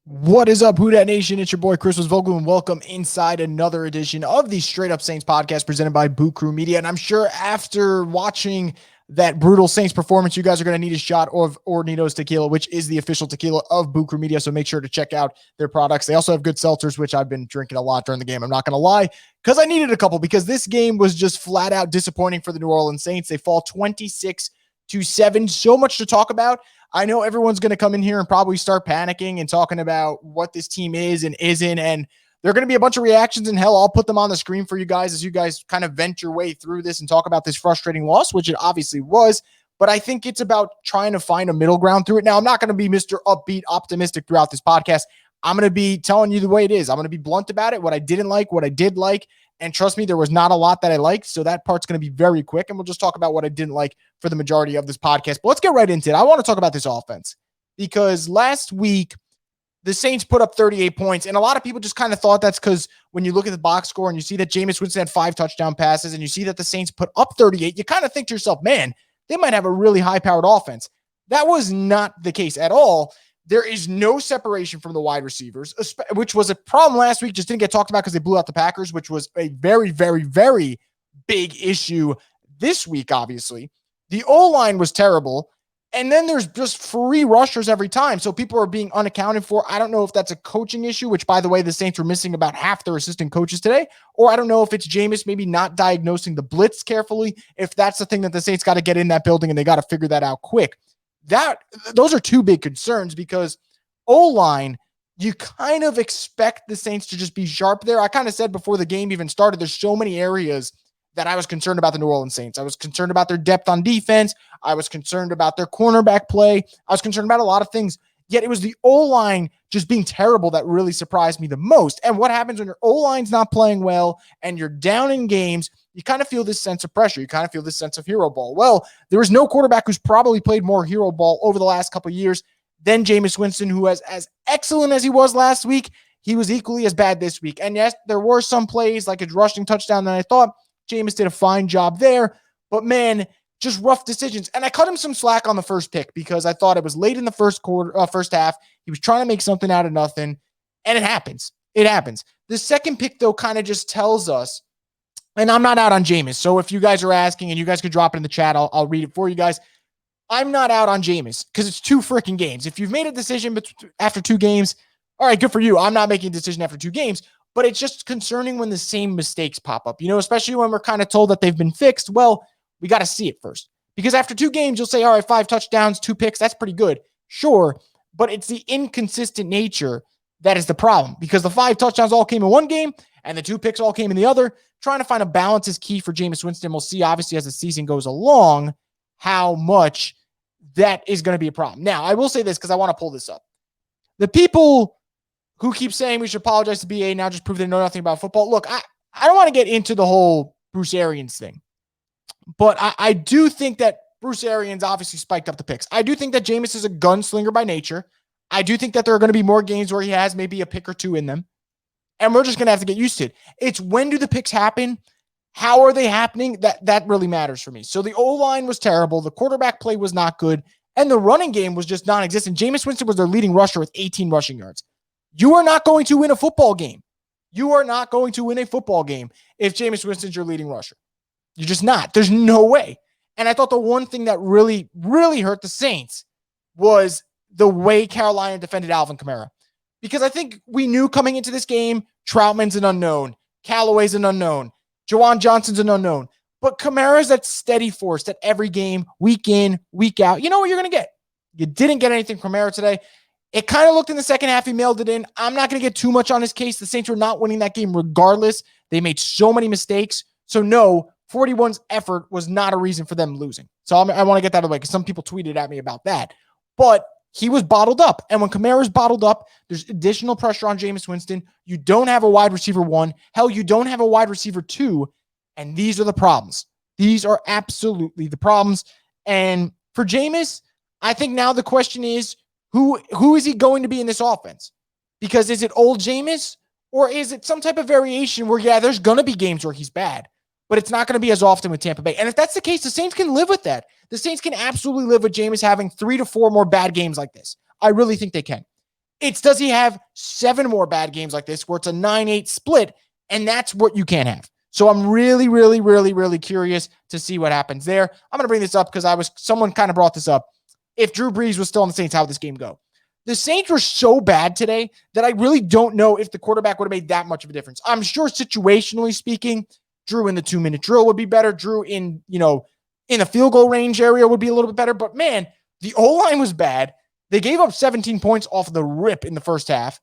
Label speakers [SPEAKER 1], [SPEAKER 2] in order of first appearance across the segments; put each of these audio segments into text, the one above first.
[SPEAKER 1] What is up, Who Dat Nation? It's your boy, Chris Vogel, and welcome inside another edition of the Straight Up Saints podcast presented by Boot Crew Media. And I'm sure after watching that brutal Saints performance, you guys are going to need a shot of Ornitos Tequila, which is the official tequila of Boot Crew Media. So make sure to check out their products. They also have good seltzers, which I've been drinking a lot during the game. I'm not going to lie, because I needed a couple, because this game was just flat out disappointing for the New Orleans Saints. They fall 26-7. So much to talk about. I know everyone's going to come in here and probably start panicking and talking about what this team is and isn't. And there are going to be a bunch of reactions, and hell, I'll put them on the screen for you guys as you guys kind of vent your way through this and talk about this frustrating loss, which it obviously was. But I think it's about trying to find a middle ground through it. Now, I'm not going to be Mr. Upbeat, optimistic throughout this podcast. I'm going to be telling you the way it is. I'm going to be blunt about it, what I didn't like, what I did like. And trust me, there was not a lot that I liked. So that part's going to be very quick. And we'll just talk about what I didn't like for the majority of this podcast. But let's get right into it. I want to talk about this offense because last week, the Saints put up 38 points. And a lot of people just kind of thought that's because when you look at the box score and you see that Jameis Winston had 5 touchdown passes and you see that the Saints put up 38, you kind of think to yourself, man, they might have a really high-powered offense. That was not the case at all. There is no separation from the wide receivers, which was a problem last week. Just didn't get talked about because they blew out the Packers, which was a very, very, very big issue this week, obviously. The O-line was terrible. And then there's just free rushers every time. So people are being unaccounted for. I don't know if that's a coaching issue, which, by the way, the Saints were missing about half their assistant coaches today. Or I don't know if it's Jameis maybe not diagnosing the blitz carefully, if that's the thing that the Saints got to get in that building and they got to figure that out quick. Those are two big concerns because O-line, you kind of expect the Saints to just be sharp there. I kind of said before the game even started, there's so many areas that I was concerned about the New Orleans Saints. I was concerned about their depth on defense. I was concerned about their cornerback play. I was concerned about a lot of things. Yet it was the O-line just being terrible that really surprised me the most. And what happens when your O-line's not playing well and you're down in games, you kind of feel this sense of pressure. You kind of feel this sense of hero ball. Well, there is no quarterback who's probably played more hero ball over the last couple of years than Jameis Winston, who was as excellent as he was last week. He was equally as bad this week. And yes, there were some plays like a rushing touchdown that I thought Jameis did a fine job there. But man, just rough decisions. And I cut him some slack on the first pick because I thought it was late in the first half. He was trying to make something out of nothing. And it happens. It happens. The second pick, though, kind of just tells us, and I'm not out on Jameis. So if you guys are asking and you guys could drop it in the chat, I'll read it for you guys. I'm not out on Jameis because it's 2 freaking games. If you've made a decision after 2 games, all right, good for you. I'm not making a decision after 2 games. But it's just concerning when the same mistakes pop up, especially when we're kind of told that they've been fixed. Well, we got to see it first. Because after 2 games, you'll say, all right, 5 touchdowns, 2 picks. That's pretty good. Sure. But it's the inconsistent nature that is the problem. Because the 5 touchdowns all came in one game and the 2 picks all came in the other. Trying to find a balance is key for Jameis Winston. We'll see, obviously, as the season goes along, how much that is going to be a problem. Now, I will say this because I want to pull this up. The people who keep saying we should apologize to BA now just prove they know nothing about football. Look, I don't want to get into the whole Bruce Arians thing, but I do think that Bruce Arians obviously spiked up the picks. I do think that Jameis is a gunslinger by nature. I do think that there are going to be more games where he has maybe a pick or 2 in them, and we're just going to have to get used to it. It's when do the picks happen? How are they happening? That really matters for me. So the O-line was terrible. The quarterback play was not good, and the running game was just non-existent. Jameis Winston was their leading rusher with 18 rushing yards. You are not going to win a football game. You are not going to win a football game if Jameis Winston's your leading rusher. You're just not. There's no way. And I thought the one thing that really, really hurt the Saints was the way Carolina defended Alvin Kamara. Because I think we knew coming into this game, Troutman's an unknown. Callaway's an unknown. Juwan Johnson's an unknown. But Kamara's that steady force that every game, week in, week out, you know what you're going to get. You didn't get anything from Kamara today. It kind of looked in the second half. He mailed it in. I'm not going to get too much on his case. The Saints were not winning that game regardless. They made so many mistakes. So no, 41's effort was not a reason for them losing. So I want to get that out of the way because some people tweeted at me about that. But he was bottled up. And when Kamara's bottled up, there's additional pressure on Jameis Winston. You don't have a wide receiver 1. Hell, you don't have a wide receiver 2. And these are the problems. These are absolutely the problems. And for Jameis, I think now the question is, who is he going to be in this offense? Because is it old Jameis or is it some type of variation where, yeah, there's going to be games where he's bad, but it's not going to be as often with Tampa Bay. And if that's the case, the Saints can live with that. The Saints can absolutely live with Jameis having 3 to 4 more bad games like this. I really think they can. It's does he have 7 more bad games like this where it's a 9-8 split, and that's what you can't have. So I'm really, really, really, really curious to see what happens there. I'm going to bring this up because someone kind of brought this up. If Drew Brees was still on the Saints, how would this game go? The Saints were so bad today that I really don't know if the quarterback would have made that much of a difference. I'm sure situationally speaking, Drew in the 2-minute drill would be better. Drew in a field goal range area would be a little bit better. But man, the O-line was bad. They gave up 17 points off the rip in the first half.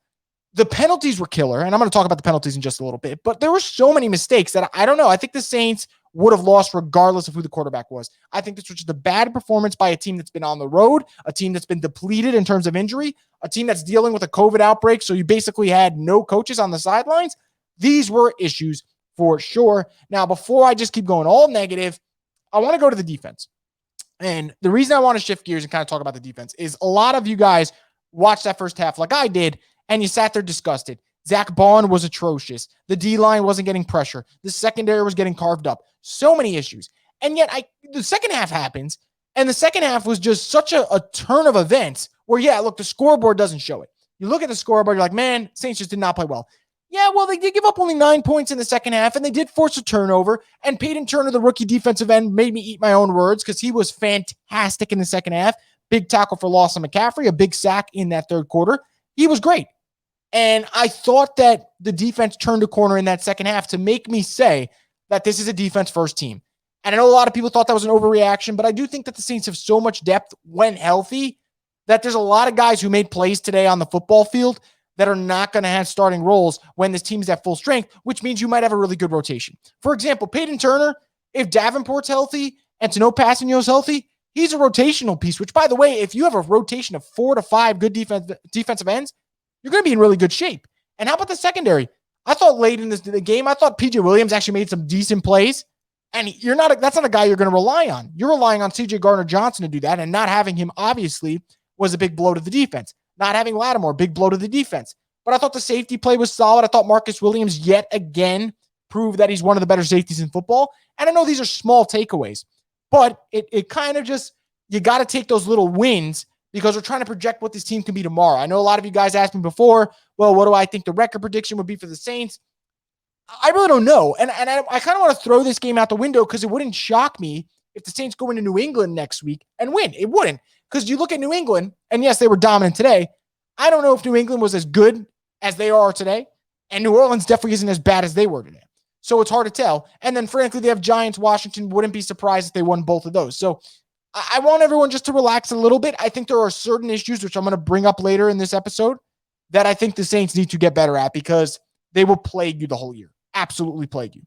[SPEAKER 1] The penalties were killer, and I'm going to talk about the penalties in just a little bit, but there were so many mistakes that I don't know. I think the Saints would have lost regardless of who the quarterback was. I think this was just a bad performance by a team that's been on the road, a team that's been depleted in terms of injury, a team that's dealing with a COVID outbreak, so you basically had no coaches on the sidelines. These were issues for sure. Now, before I just keep going all negative, I want to go to the defense. And the reason I want to shift gears and kind of talk about the defense is a lot of you guys watched that first half like I did, and you sat there disgusted. Zach Bond was atrocious. The D-line wasn't getting pressure. The secondary was getting carved up. So many issues. And yet the second half happens, and the second half was just such a turn of events where, yeah, look, the scoreboard doesn't show it. You look at the scoreboard, you're like, man, Saints just did not play well. Yeah, well, they did give up only 9 points in the second half, and they did force a turnover, and Peyton Turner, the rookie defensive end, made me eat my own words because he was fantastic in the second half. Big tackle for loss on McCaffrey, a big sack in that third quarter. He was great. And I thought that the defense turned a corner in that second half to make me say that this is a defense-first team. And I know a lot of people thought that was an overreaction, but I do think that the Saints have so much depth when healthy that there's a lot of guys who made plays today on the football field that are not going to have starting roles when this team is at full strength, which means you might have a really good rotation. For example, Peyton Turner, if Davenport's healthy and Tano Passanio's healthy, he's a rotational piece, which, by the way, if you have a rotation of 4 to 5 good defensive ends, you're going to be in really good shape. And how about the secondary? I thought late in the game, I thought PJ Williams actually made some decent plays. And that's not a guy you're going to rely on. You're relying on CJ Gardner-Johnson to do that, and not having him, obviously, was a big blow to the defense. Not having Lattimore, big blow to the defense. But I thought the safety play was solid. I thought Marcus Williams yet again proved that he's one of the better safeties in football. And I know these are small takeaways, but it kind of just, you got to take those little wins because we're trying to project what this team can be tomorrow. I know a lot of you guys asked me before, well, what do I think the record prediction would be for the Saints? I really don't know. And I kind of want to throw this game out the window because it wouldn't shock me if the Saints go into New England next week and win. It wouldn't. Because you look at New England, and yes, they were dominant today. I don't know if New England was as good as they are today, and New Orleans definitely isn't as bad as they were today. So it's hard to tell. And then, frankly, they have Giants, Washington. Wouldn't be surprised if they won both of those. So I want everyone just to relax a little bit. I think there are certain issues, which I'm going to bring up later in this episode, that I think the Saints need to get better at because they will plague you the whole year. Absolutely plague you.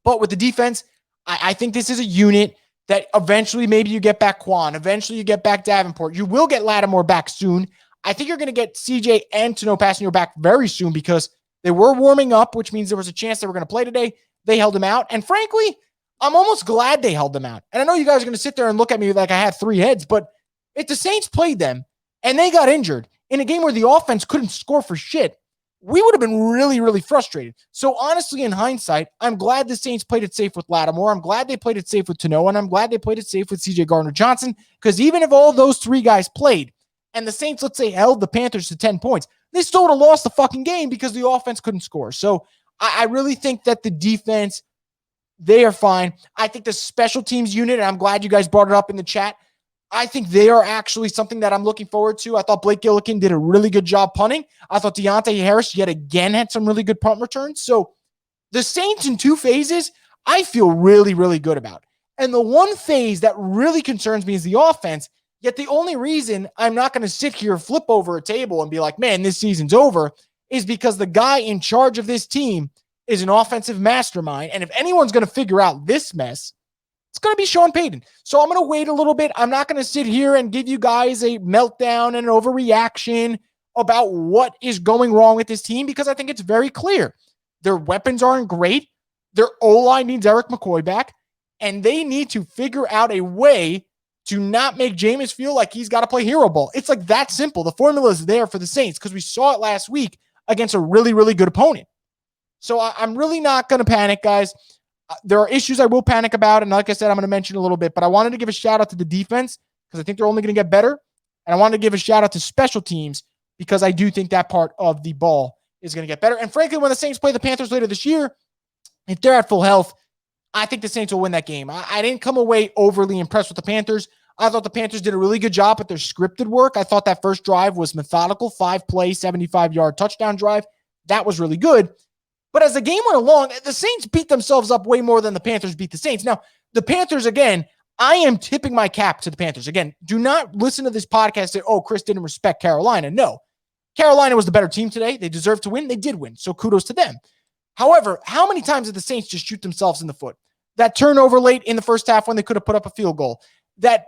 [SPEAKER 1] But with the defense, I think this is a unit that eventually maybe you get back Quan. Eventually you get back Davenport. You will get Lattimore back soon. I think you're going to get CJ and Tano Passanio back very soon because they were warming up, which means there was a chance they were going to play today. They held them out. And frankly, I'm almost glad they held them out. And I know you guys are going to sit there and look at me like I had 3 heads, but if the Saints played them and they got injured in a game where the offense couldn't score for shit, we would have been really, really frustrated. So honestly, in hindsight, I'm glad the Saints played it safe with Lattimore. I'm glad they played it safe with Tano, and I'm glad they played it safe with CJ Gardner-Johnson, because even if all those 3 guys played and the Saints, let's say, held the Panthers to 10 points, they still would have lost the fucking game because the offense couldn't score. So I really think that the defense, they are fine. I think the special teams unit, and I'm glad you guys brought it up in the chat, I think they are actually something that I'm looking forward to. I thought Blake Gillikin did a really good job punting. I thought Deontay Harris yet again had some really good punt returns. So the Saints in 2 phases, I feel really, really good about. And the one phase that really concerns me is the offense. Yet the only reason I'm not going to sit here, flip over a table and be like, man, this season's over, is because the guy in charge of this team is an offensive mastermind. And if anyone's going to figure out this mess, it's going to be Sean Payton. So I'm going to wait a little bit. I'm not going to sit here and give you guys a meltdown and an overreaction about what is going wrong with this team because I think it's very clear. Their weapons aren't great. Their O-line needs Eric McCoy back, and they need to figure out a way to not make Jameis feel like he's got to play hero ball. It's like that simple. The formula is there for the Saints because we saw it last week against a really, really good opponent. So I'm really not going to panic, guys. There are issues I will panic about, and like I said, I'm going to mention a little bit, but I wanted to give a shout out to the defense because I think they're only going to get better, and I wanted to give a shout out to special teams because I do think that part of the ball is going to get better. And frankly, when the Saints play the Panthers later this year, if they're at full health, I think the Saints will win that game. I didn't come away overly impressed with the Panthers. I thought the Panthers did a really good job at their scripted work. I thought that first drive was methodical, 5-play, 75-yard touchdown drive. That was really good. But as the game went along, the Saints beat themselves up way more than the Panthers beat the Saints. Now, the Panthers, again, I am tipping my cap to the Panthers. Again, do not listen to this podcast and say, oh, Chris didn't respect Carolina. No. Carolina was the better team today. They deserved to win. They did win. So kudos to them. However, how many times did the Saints just shoot themselves in the foot? That turnover late in the first half when they could have put up a field goal. That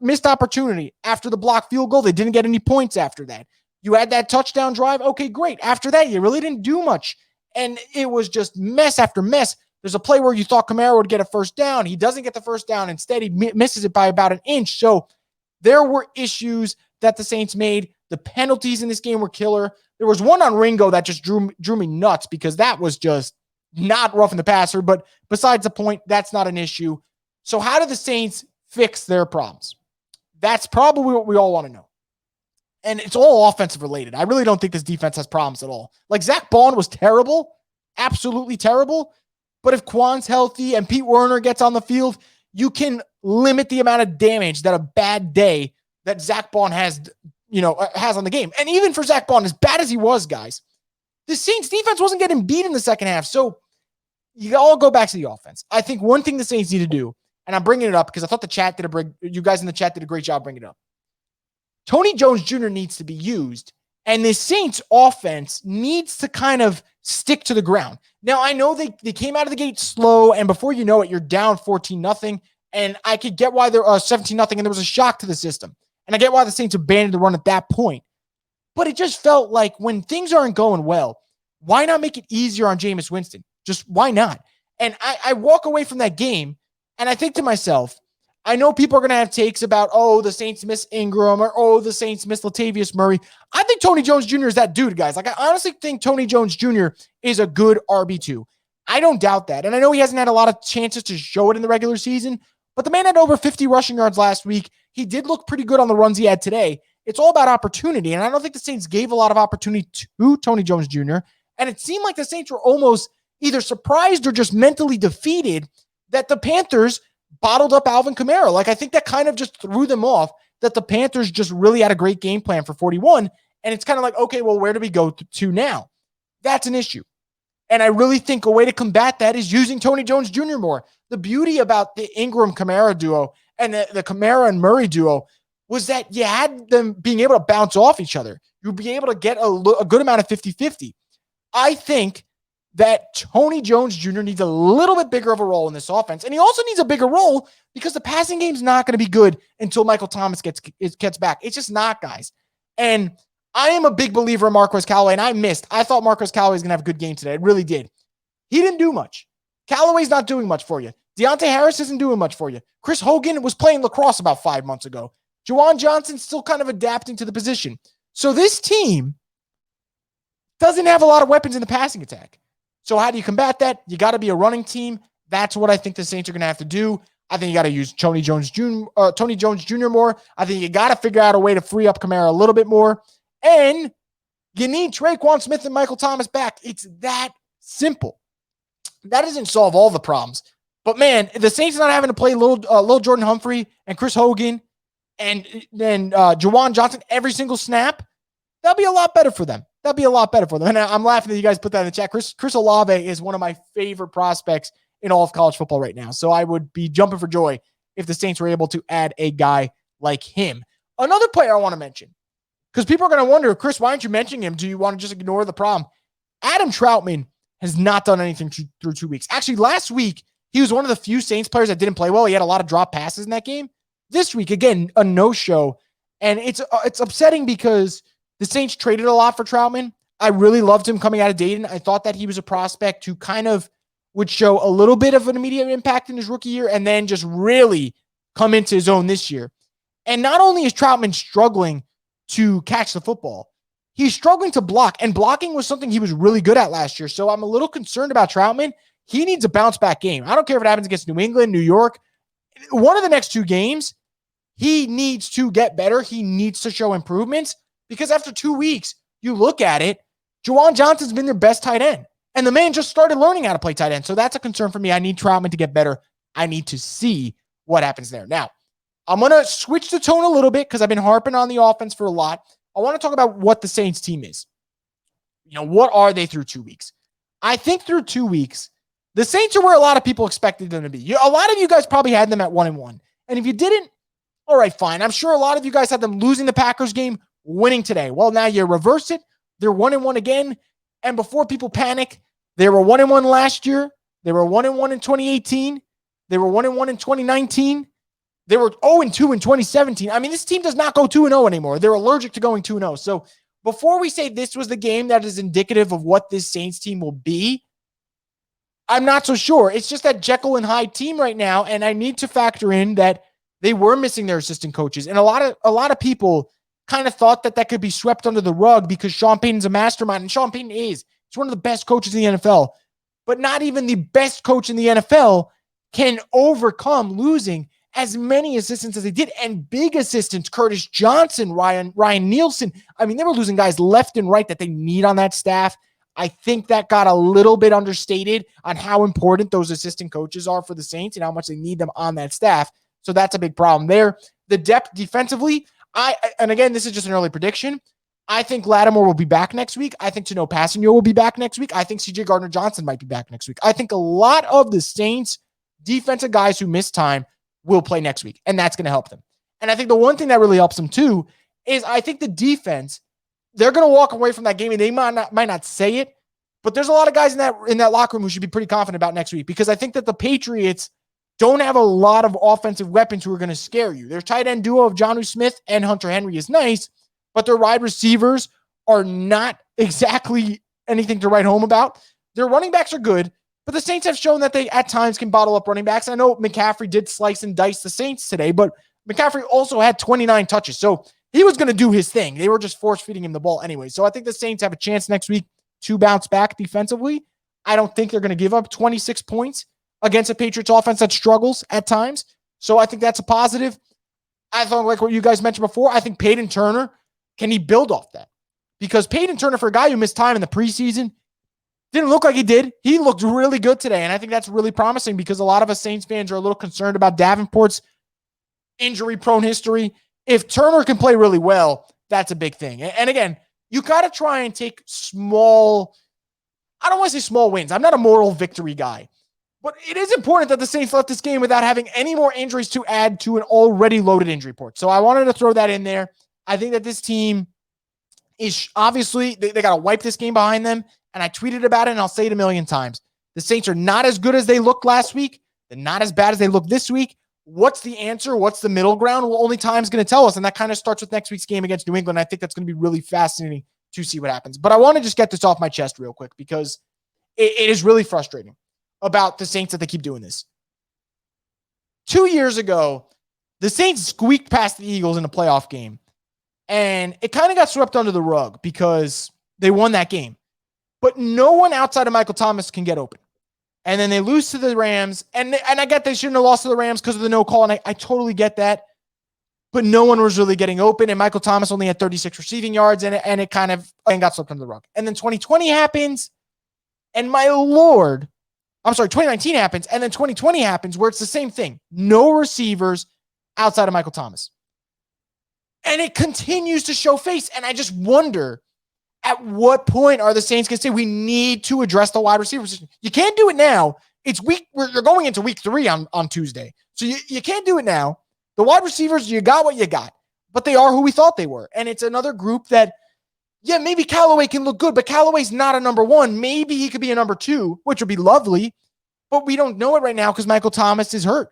[SPEAKER 1] missed opportunity after the blocked field goal. They didn't get any points after that. You had that touchdown drive. Okay, great. After that, you really didn't do much. And it was just mess after mess. There's a play where you thought Kamara would get a first down. He doesn't get the first down. Instead, he misses it by about an inch. So there were issues that the Saints made. The penalties in this game were killer. There was one on Ringo that just drew me nuts because that was just not roughing the passer. But besides the point, that's not an issue. So how do the Saints fix their problems? That's probably what we all want to know. And it's all offensive related. I really don't think this defense has problems at all. Like Zach Bond was terrible, absolutely terrible. But if Quan's healthy and Pete Werner gets on the field, you can limit the amount of damage that a bad day that Zach Bond has on the game. And even for Zach Bond, as bad as he was, guys, the Saints defense wasn't getting beat in the second half. So you all go back to the offense. I think one thing the Saints need to do, and I'm bringing it up because I thought you guys in the chat did a great job bringing it up. Tony Jones Jr. needs to be used, and the Saints offense needs to kind of stick to the ground. Now, I know they came out of the gate slow, and before you know it, you're down 14-0, and I could get why they're 17-0, and there was a shock to the system. And I get why the Saints abandoned the run at that point. But it just felt like when things aren't going well, why not make it easier on Jameis Winston? Just why not? And I walk away from that game, and I think to myself, I know people are going to have takes about, oh, the Saints miss Ingram or, oh, the Saints miss Latavius Murray. I think Tony Jones Jr. is that dude, guys. Like, I honestly think Tony Jones Jr. is a good RB2. I don't doubt that. And I know he hasn't had a lot of chances to show it in the regular season, but the man had over 50 rushing yards last week. He did look pretty good on the runs he had today. It's all about opportunity, and I don't think the Saints gave a lot of opportunity to Tony Jones Jr., and it seemed like the Saints were almost either surprised or just mentally defeated that the Panthers bottled up Alvin Kamara. Like, I think that kind of just threw them off, that the Panthers just really had a great game plan for 41. And it's kind of like, okay, well, where do we go to now? That's an issue. And I really think a way to combat that is using Tony Jones Jr. more. The beauty about the Ingram-Kamara duo and the Kamara and Murray duo was that you had them being able to bounce off each other. You'd be able to get a good amount of 50-50. I think that Tony Jones Jr. needs a little bit bigger of a role in this offense. And he also needs a bigger role because the passing game's not going to be good until Michael Thomas gets back. It's just not, guys. And I am a big believer in Marquez Callaway, and I thought Marquez Callaway was going to have a good game today. It really did. He didn't do much. Callaway's not doing much for you. Deontay Harris isn't doing much for you. Chris Hogan was playing lacrosse about 5 months ago. Juwan Johnson's still kind of adapting to the position. So this team doesn't have a lot of weapons in the passing attack. So how do you combat that? You got to be a running team. That's what I think the Saints are going to have to do. I think you got to use Tony Jones Jr. more. I think you got to figure out a way to free up Kamara a little bit more. And you need Traquan Smith and Michael Thomas back. It's that simple. That doesn't solve all the problems. But, man, the Saints not having to play little Jordan Humphrey and Chris Hogan and then Juwan Johnson every single snap, that'll be a lot better for them. That'd be a lot better for them. And I'm laughing that you guys put that in the chat. Chris Olave is one of my favorite prospects in all of college football right now. So I would be jumping for joy if the Saints were able to add a guy like him. Another player I want to mention, because people are going to wonder, Chris, why aren't you mentioning him? Do you want to just ignore the problem? Adam Troutman has not done anything through 2 weeks. Actually, last week, he was one of the few Saints players that didn't play well. He had a lot of drop passes in that game. This week, again, a no-show. And it's upsetting because the Saints traded a lot for Troutman. I really loved him coming out of Dayton. I thought that he was a prospect who kind of would show a little bit of an immediate impact in his rookie year and then just really come into his own this year. And not only is Troutman struggling to catch the football, he's struggling to block. And blocking was something he was really good at last year. So I'm a little concerned about Troutman. He needs a bounce-back game. I don't care if it happens against New England, New York. One of the next 2 games, he needs to get better. He needs to show improvements. Because after 2 weeks, you look at it, Juwan Johnson's been their best tight end. And the man just started learning how to play tight end. So that's a concern for me. I need Troutman to get better. I need to see what happens there. Now, I'm going to switch the tone a little bit because I've been harping on the offense for a lot. I want to talk about what the Saints team is. What are they through 2 weeks? I think through 2 weeks, the Saints are where a lot of people expected them to be. A lot of you guys probably had them at 1-1. And if you didn't, all right, fine. I'm sure a lot of you guys had them losing the Packers game, winning today. Well, now you reverse it. They're 1-1 again. And before people panic, they were 1-1 last year. They were 1-1 in 2018. They were 1-1 in 2019. They were 0-2 in 2017. I mean, this team does not go 2-0 anymore. They're allergic to going 2-0. So before we say this was the game that is indicative of what this Saints team will be, I'm not so sure. It's just that Jekyll and Hyde team right now, and I need to factor in that they were missing their assistant coaches. And a lot of people kind of thought that could be swept under the rug because Sean Payton's a mastermind, and Sean Payton is. He's one of the best coaches in the NFL. But not even the best coach in the NFL can overcome losing as many assistants as they did, and big assistants, Curtis Johnson, Ryan Nielsen. I mean, they were losing guys left and right that they need on that staff. I think that got a little bit understated on how important those assistant coaches are for the Saints and how much they need them on that staff. So that's a big problem there. The depth defensively, and again, this is just an early prediction. I think Lattimore will be back next week. I think Tano Passanio will be back next week. I think C.J. Gardner-Johnson might be back next week. I think a lot of the Saints defensive guys who missed time will play next week, and that's going to help them. And I think the one thing that really helps them too is I think the defense, they're going to walk away from that game, and they might not say it, but there's a lot of guys in that locker room who should be pretty confident about next week, because I think that the Patriots don't have a lot of offensive weapons who are going to scare you. Their tight end duo of Jonnu Smith and Hunter Henry is nice, but their wide receivers are not exactly anything to write home about. Their running backs are good, but the Saints have shown that they at times can bottle up running backs. I know McCaffrey did slice and dice the Saints today, but McCaffrey also had 29 touches. So he was going to do his thing. They were just force feeding him the ball anyway. So I think the Saints have a chance next week to bounce back defensively. I don't think they're going to give up 26 points against a Patriots offense that struggles at times. So I think that's a positive. I thought, like what you guys mentioned before, I think Peyton Turner, can he build off that? Because Peyton Turner, for a guy who missed time in the preseason, didn't look like he did. He looked really good today, and I think that's really promising because a lot of us Saints fans are a little concerned about Davenport's injury-prone history. If Turner can play really well, that's a big thing. And again, you got to try and take small, I don't want to say small wins. I'm not a moral victory guy. But it is important that the Saints left this game without having any more injuries to add to an already loaded injury report. So I wanted to throw that in there. I think that this team is obviously, they got to wipe this game behind them. And I tweeted about it, and I'll say it a million times. The Saints are not as good as they looked last week. They're not as bad as they look this week. What's the answer? What's the middle ground? Well, only time's going to tell us. And that kind of starts with next week's game against New England. I think that's going to be really fascinating to see what happens. But I want to just get this off my chest real quick because it is really frustrating about the Saints that they keep doing this. 2 years ago, the Saints squeaked past the Eagles in a playoff game, and it kind of got swept under the rug because they won that game. But no one outside of Michael Thomas can get open. And then they lose to the Rams, and I get they shouldn't have lost to the Rams because of the no call, and I totally get that. But no one was really getting open, and Michael Thomas only had 36 receiving yards, and it kind of got swept under the rug. And then 2020 happens, and my Lord, 2019 happens, and then 2020 happens where it's the same thing. No receivers outside of Michael Thomas. And it continues to show face, and I just wonder, at what point are the Saints going to say we need to address the wide receiver position? You can't do it now. You're going into week 3 on Tuesday. So you can't do it now. The wide receivers, you got what you got, but they are who we thought they were. And it's another group that, yeah, maybe Callaway can look good, but Callaway's not a number 1. Maybe he could be a number 2, which would be lovely, but we don't know it right now because Michael Thomas is hurt.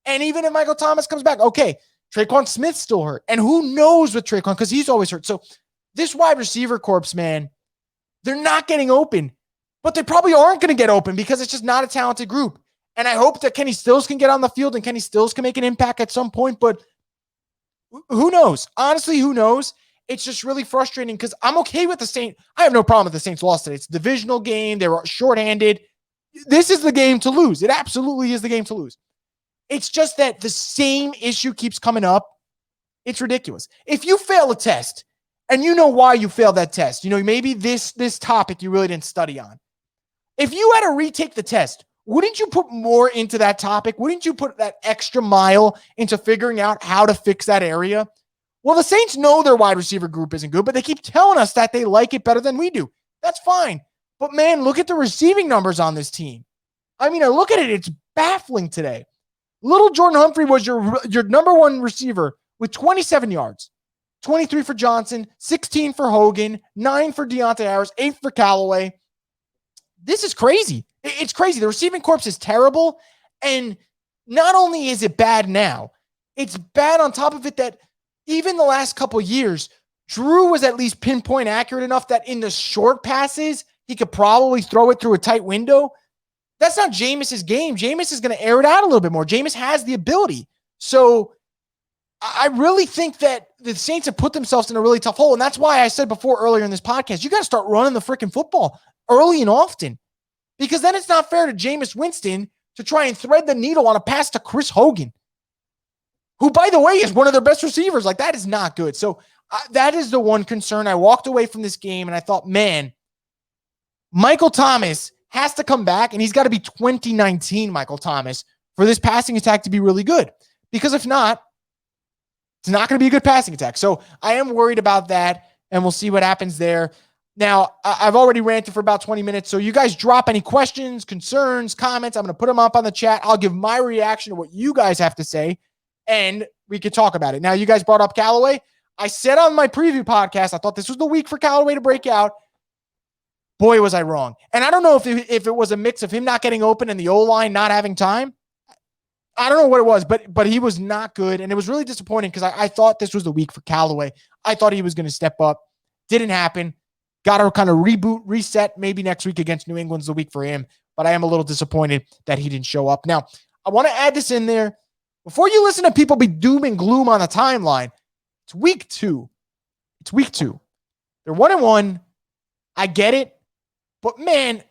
[SPEAKER 1] And even if Michael Thomas comes back, okay, Traquan Smith's still hurt. And who knows with Traquan because he's always hurt. So this wide receiver corpse, man, they're not getting open, but they probably aren't going to get open because it's just not a talented group. And I hope that Kenny Stills can get on the field and Kenny Stills can make an impact at some point, but who knows? Honestly, who knows? It's just really frustrating because I'm okay with the Saints. I have no problem with the Saints loss today. It's a divisional game. They were shorthanded. This is the game to lose. It absolutely is the game to lose. It's just that the same issue keeps coming up. It's ridiculous. If you fail a test And you know why you failed that test. Maybe this topic you really didn't study on. If you had to retake the test, wouldn't you put more into that topic? Wouldn't you put that extra mile into figuring out how to fix that area? Well, the Saints know their wide receiver group isn't good, but they keep telling us that they like it better than we do. That's fine. But man, look at the receiving numbers on this team. I mean, I look at it, it's baffling today. Little Jordan Humphrey was your number one receiver with 27 yards. 23 for Johnson, 16 for Hogan, 9 for Deontay Harris, 8 for Callaway. This is crazy. It's crazy. The receiving corps is terrible. And not only is it bad now, it's bad on top of it that even the last couple years, Drew was at least pinpoint accurate enough that in the short passes, he could probably throw it through a tight window. That's not Jameis's game. Jameis is going to air it out a little bit more. Jameis has the ability. So I really think that the Saints have put themselves in a really tough hole. And that's why I said before earlier in this podcast, you got to start running the freaking football early and often, because then it's not fair to Jameis Winston to try and thread the needle on a pass to Chris Hogan, who, by the way, is one of their best receivers. Like, that is not good. So that is the one concern. I walked away from this game and I thought, man, Michael Thomas has to come back, and he's got to be 2019 Michael Thomas for this passing attack to be really good. Because if not, it's not going to be a good passing attack. So I am worried about that, and we'll see what happens there. Now, I've already ranted for about 20 minutes, so you guys drop any questions, concerns, comments. I'm going to put them up on the chat. I'll give my reaction to what you guys have to say, and we could talk about it. Now, you guys brought up Callaway. I said on my preview podcast, I thought this was the week for Callaway to break out. Boy, was I wrong. And I don't know if it was a mix of him not getting open and the O-line not having time. I don't know what it was, but he was not good. And it was really disappointing because I thought this was the week for Callaway. I thought he was going to step up. Didn't happen. Got to kind of reboot, reset. Maybe next week against New England's the week for him. But I am a little disappointed that he didn't show up. Now, I want to add this in there. Before you listen to people be doom and gloom on the timeline, it's week 2. It's week 2. They're 1-1. I get it. But man,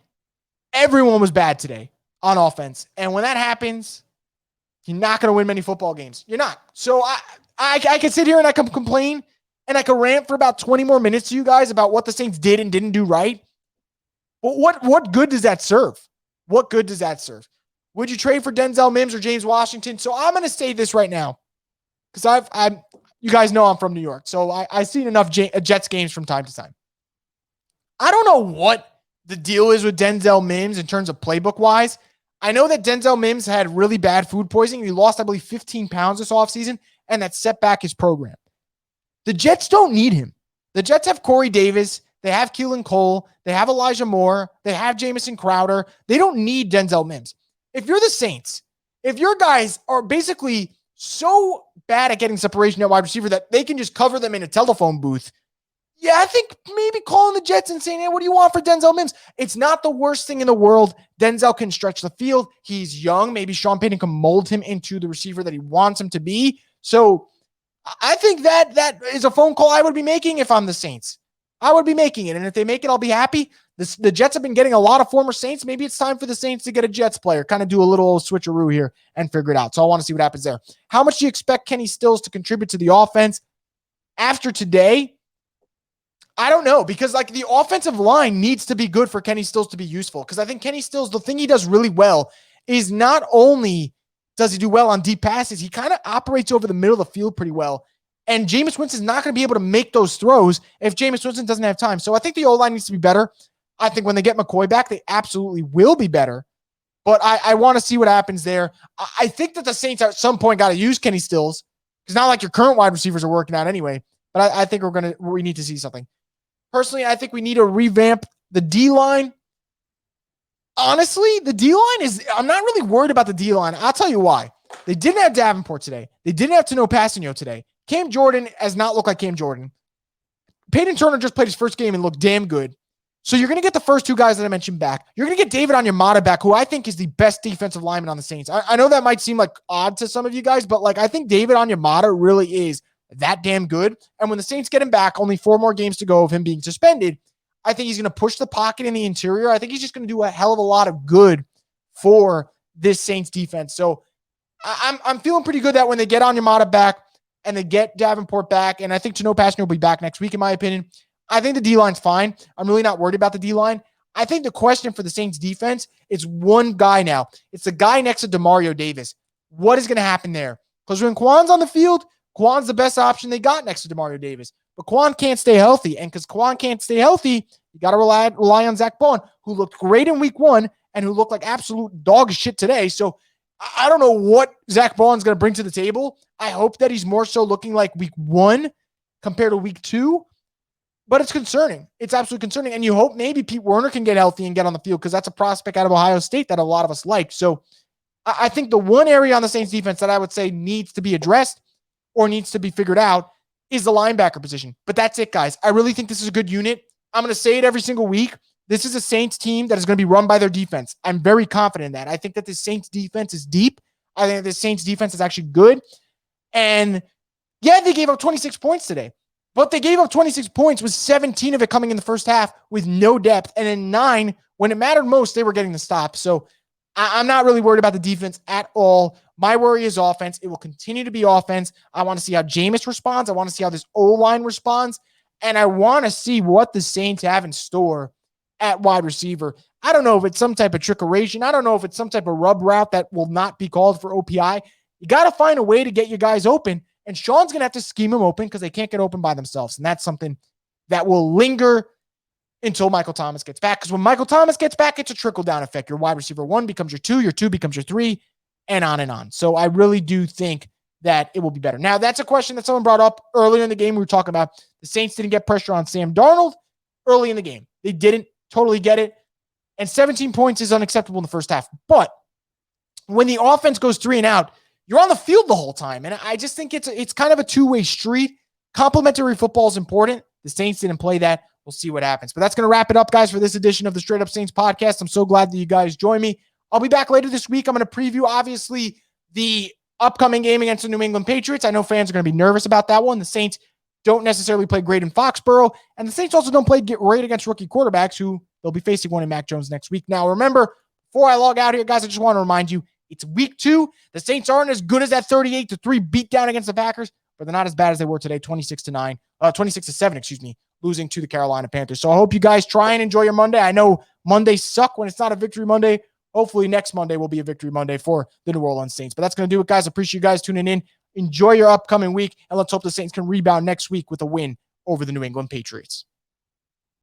[SPEAKER 1] everyone was bad today on offense. And when that happens, you're not going to win many football games. You're not. So I can sit here and I can complain and I can rant for about 20 more minutes to you guys about what the Saints did and didn't do right. But what good does that serve? What good does that serve? Would you trade for Denzel Mims or James Washington? So I'm going to say this right now because you guys know I'm from New York. So I've seen enough Jets games from time to time. I don't know what the deal is with Denzel Mims in terms of playbook wise. I know that Denzel Mims had really bad food poisoning. He lost, I believe, 15 pounds this offseason, and that set back his program. The Jets don't need him. The Jets have Corey Davis. They have Keelan Cole. They have Elijah Moore. They have Jamison Crowder. They don't need Denzel Mims. If you're the Saints, if your guys are basically so bad at getting separation at wide receiver that they can just cover them in a telephone booth, yeah, I think maybe calling the Jets and saying, hey, what do you want for Denzel Mims? It's not the worst thing in the world. Denzel can stretch the field. He's young. Maybe Sean Payton can mold him into the receiver that he wants him to be. So I think that is a phone call I would be making if I'm the Saints. I would be making it. And if they make it, I'll be happy. The Jets have been getting a lot of former Saints. Maybe it's time for the Saints to get a Jets player, kind of do a little switcheroo here and figure it out. So I want to see what happens there. How much do you expect Kenny Stills to contribute to the offense after today? I don't know, because like the offensive line needs to be good for Kenny Stills to be useful. Because I think Kenny Stills, the thing he does really well is not only does he do well on deep passes, he kind of operates over the middle of the field pretty well. And Jameis Winston's not going to be able to make those throws if Jameis Winston doesn't have time. So I think the O-line needs to be better. I think when they get McCoy back, they absolutely will be better. But I want to see what happens there. I think that the Saints at some point got to use Kenny Stills. It's not like your current wide receivers are working out anyway. But I think we need to see something. Personally, I think we need to revamp the D-line. Honestly, the D-line I'm not really worried about the D-line. I'll tell you why. They didn't have Davenport today. They didn't have Tano Passanio today. Cam Jordan has not looked like Cam Jordan. Peyton Turner just played his first game and looked damn good. So you're going to get the first two guys that I mentioned back. You're going to get David Onyemata back, who I think is the best defensive lineman on the Saints. I know that might seem like odd to some of you guys, but like I think David Onyemata really is that damn good. And when the Saints get him back, only 4 more games to go of him being suspended, I think he's going to push the pocket in the interior. I think he's just going to do a hell of a lot of good for this Saints defense. So I'm feeling pretty good that when they get Onyemata back, and they get Davenport back, and I think Tano Pastor will be back next week, in my opinion, I think the D-line's fine. I'm really not worried about the D-line. I think the question for the Saints defense is one guy now. It's the guy next to Demario Davis. What is going to happen there? Because when Quan's on the field, Quan's the best option they got next to Demario Davis. But Quan can't stay healthy. And because Quan can't stay healthy, you got to rely on Zach Bond, who looked great in week 1 and who looked like absolute dog shit today. So I don't know what Zach Bond's going to bring to the table. I hope that he's more so looking like week 1 compared to week 2. But it's concerning. It's absolutely concerning. And you hope maybe Pete Werner can get healthy and get on the field because that's a prospect out of Ohio State that a lot of us like. So I think the one area on the Saints defense that I would say needs to be addressed or needs to be figured out is the linebacker position. But that's it, guys. I really think this is a good unit. I'm going to say it every single week. This is a Saints team that is going to be run by their defense. I'm very confident in that. I think that the Saints defense is deep. I think the Saints defense is actually good. And yeah, they gave up 26 points today. But they gave up 26 points with 17 of it coming in the first half with no depth. And then 9, when it mattered most, they were getting the stop. So I'm not really worried about the defense at all. My worry is offense. It will continue to be offense. I want to see how Jameis responds. I want to see how this O-line responds. And I want to see what the Saints have in store at wide receiver. I don't know if it's some type of trickeration. I don't know if it's some type of rub route that will not be called for OPI. You got to find a way to get your guys open. And Sean's going to have to scheme them open because they can't get open by themselves. And that's something that will linger until Michael Thomas gets back. Because when Michael Thomas gets back, it's a trickle-down effect. Your wide receiver 1 becomes your 2 becomes your 3, and on and on. So I really do think that it will be better. Now, that's a question that someone brought up earlier in the game. We were talking about the Saints didn't get pressure on Sam Darnold early in the game. They didn't totally get it. And 17 points is unacceptable in the first half. But when the offense goes 3 and out, you're on the field the whole time. And I just think it's kind of a two-way street. Complementary football is important. The Saints didn't play that. We'll see what happens. But that's going to wrap it up, guys, for this edition of the Straight Up Saints podcast. I'm so glad that you guys joined me. I'll be back later this week. I'm going to preview, obviously, the upcoming game against the New England Patriots. I know fans are going to be nervous about that one. The Saints don't necessarily play great in Foxborough. And the Saints also don't play great against rookie quarterbacks who they'll be facing one in Mac Jones next week. Now, remember, before I log out here, guys, I just want to remind you, it's week 2. The Saints aren't as good as that 38-3 beatdown against the Packers, but they're not as bad as they were today, 26-7, losing to the Carolina Panthers. So I hope you guys try and enjoy your Monday. I know Mondays suck when it's not a victory Monday. Hopefully next Monday will be a victory Monday for the New Orleans Saints. But that's going to do it, guys. Appreciate you guys tuning in. Enjoy your upcoming week, and let's hope the Saints can rebound next week with a win over the New England Patriots.